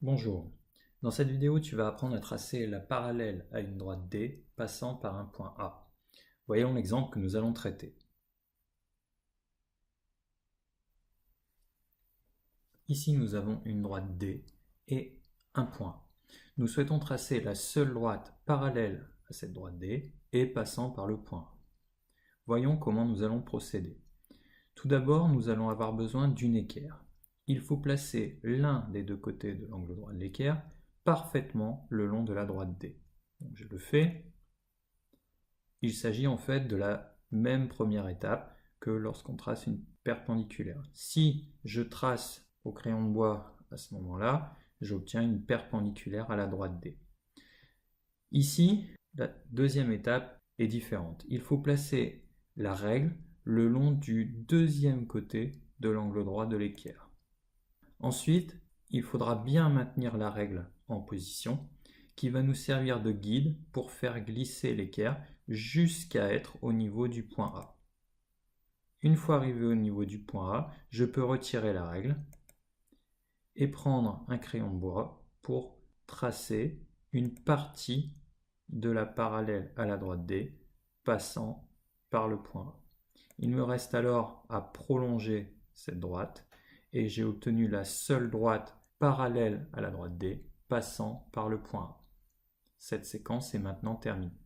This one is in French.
Bonjour. Dans cette vidéo, tu vas apprendre à tracer la parallèle à une droite D passant par un point A. Voyons l'exemple que nous allons traiter. Ici, nous avons une droite D et un point. Nous souhaitons tracer la seule droite parallèle à cette droite D et passant par le point A. Voyons comment nous allons procéder. Tout d'abord, nous allons avoir besoin d'une équerre. Il faut placer l'un des deux côtés de l'angle droit de l'équerre parfaitement le long de la droite D. Donc, je le fais. Il s'agit en fait de la même première étape que lorsqu'on trace une perpendiculaire. Si je trace au crayon de bois à ce moment-là, j'obtiens une perpendiculaire à la droite D. Ici, la deuxième étape est différente. Il faut placer la règle le long du deuxième côté de l'angle droit de l'équerre. Ensuite, il faudra bien maintenir la règle en position qui va nous servir de guide pour faire glisser l'équerre jusqu'à être au niveau du point A. Une fois arrivé au niveau du point A, je peux retirer la règle et prendre un crayon de bois pour tracer une partie de la parallèle à la droite D passant par le point A. Il me reste alors à prolonger cette droite et j'ai obtenu la seule droite parallèle à la droite D passant par le point A. Cette séquence est maintenant terminée.